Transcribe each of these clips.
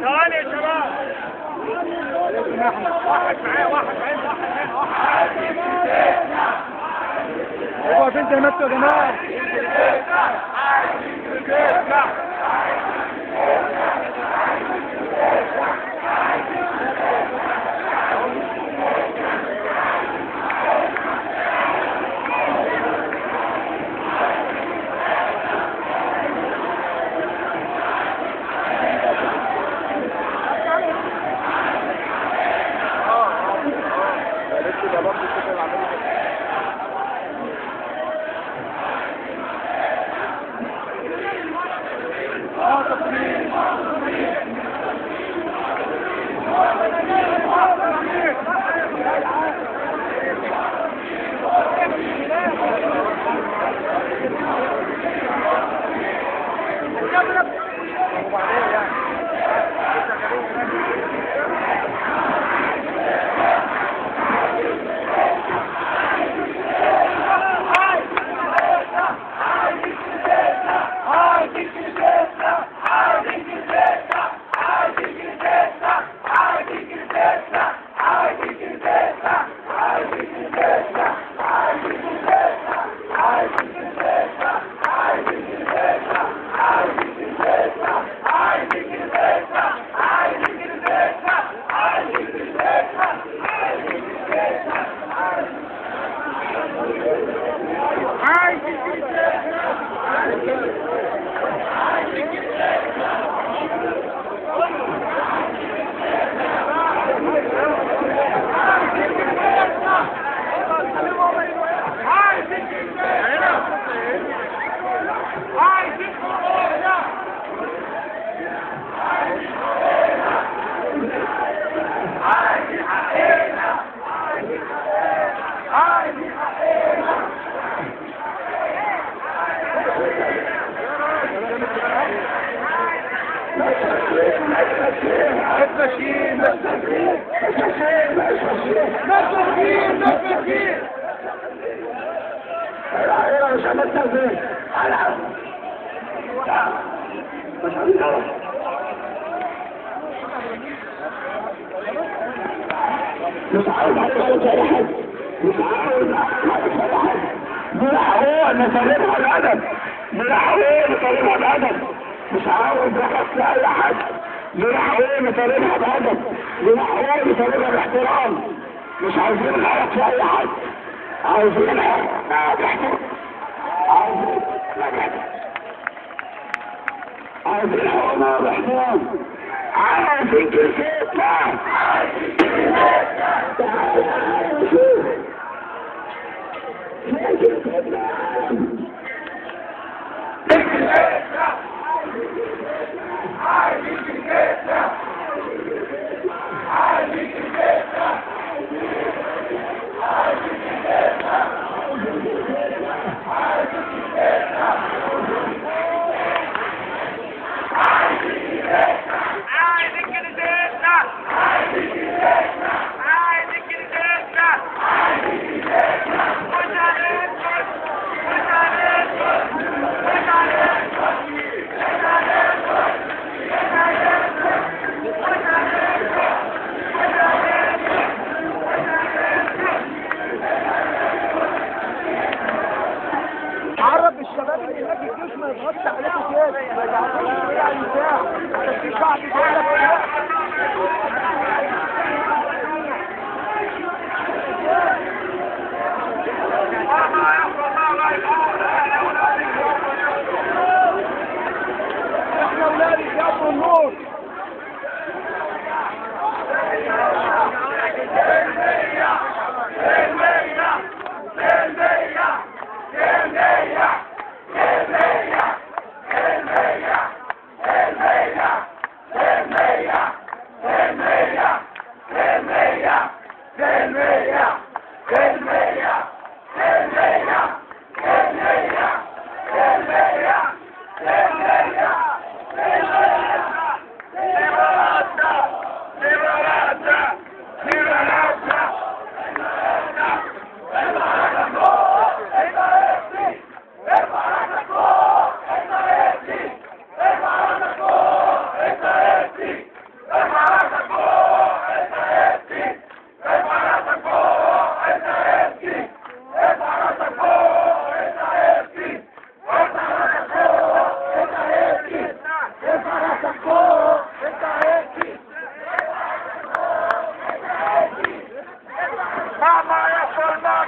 ثواني يا شباب. واحد معاه واحد هو فين زينبتوا يا جماعه؟ مش عاوز اتكلم على حد، مش عاوز اتكلم على حد. بنحاول نسلمها الادب، بنحاول نسلمها الادب، مش عاوز رقص لاي حد، بنحاول نسلمها بادب، بنحاول نسلمها باحترام، مش عاوزين نغلط في اي حد، عاوزينها باحترام، عاوزين حقوقنا باحترام، عاوزين كلمتنا،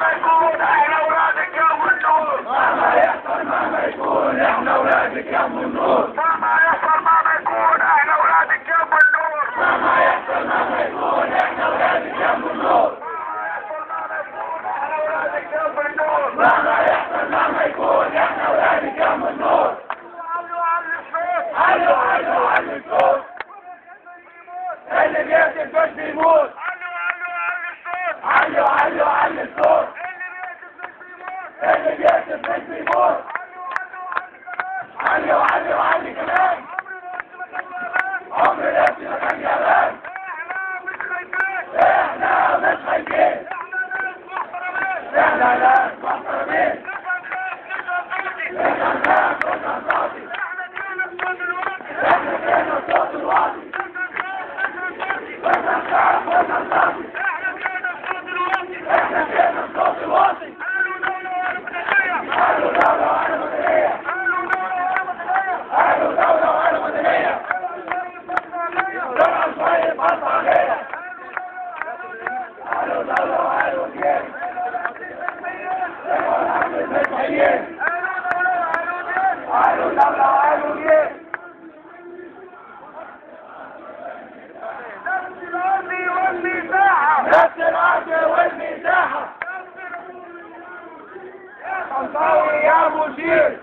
مهما يكون احنا اولادك يا ابو النور. مهما يحصل مهما يكون احنا اولادك يا ابو النور. مهما يحصل مهما يكون احنا اولادك يا ابو النور. مهما يحصل مهما يكون احنا اولادك يا ابو النور. مهما يحصل مهما يكون احنا اولادك يا ابو النور. علوا علوا علوا الصوت. اللي بيقتل مش بيموت. علوا علوا علوا الصوت. اللي بيقتل مش بيموت. علوا علوا علوا كمان. عمر نفسي ما كان جبان. احنا مش خايفين. احنا ناس محترمين. احنا كنا الصوت الواطي. احنا كنا الصوت الواطي. قالوا دولة وأنا مدنية. قالوا دولة وأنا مدنية. دولة شوية بطارية. قالوا دولة وأنا مدنية. قالوا دولة وأنا مدنية. نفس الأرض والمساحة. يا خنطاوي يا مشير.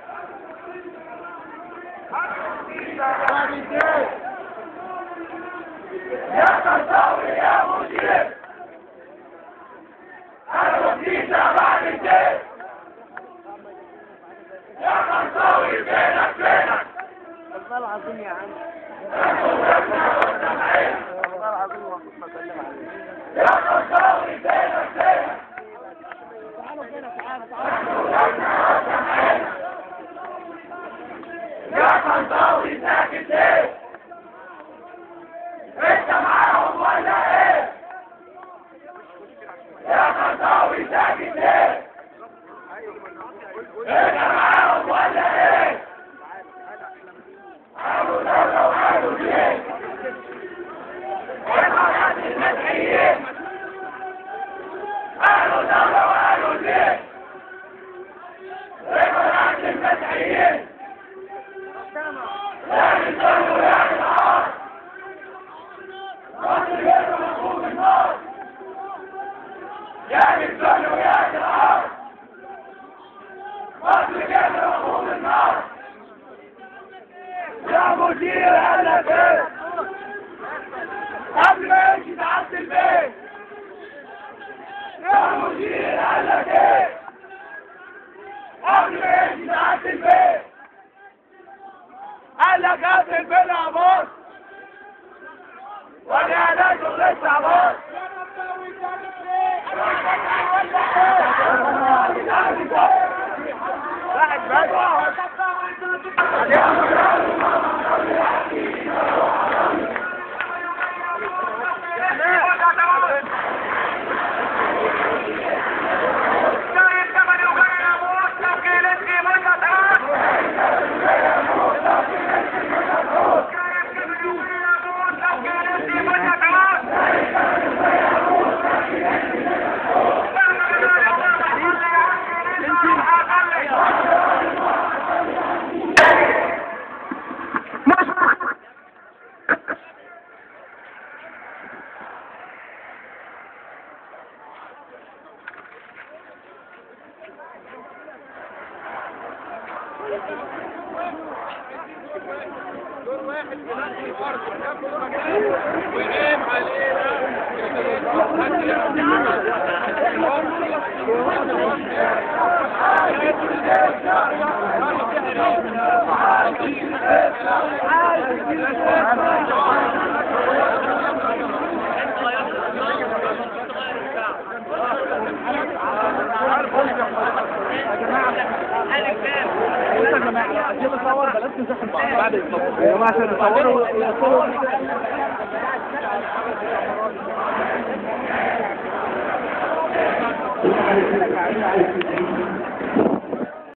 يا خنطاوي يا مشير. أنا وسيلة بعد الدين. يا خنطاوي فينك فينك. والله العظيم يا عم. والله العظيم ما بكلم عليك. يا خنطاوي فينك فينك. تعالوا فينا تعالوا. يا خنطاوي ساكت ليه؟ انت معاهم ولا ايه؟ يا خنطاوي ساكت ليه؟ انت معاهم ولا ايه؟ قالوا دولة وقالوا ليه؟ وقالوا المسيحيين. قالوا دولة وقالوا ليه؟ وقالوا المسيحيين. يعني الظلم يعني العار. مصر غير مفهوم النار. يعني الظلم يعني العار. مصر غير مفهوم النار. يا مدير قالك ايه؟ قبل ما يمشي تعدي البيت. يا مدير قالك ايه؟ قبل ما يمشي تعدي البيت. قالك قبل البيت عباس. وانا لا شغلت عباس. وقام علينا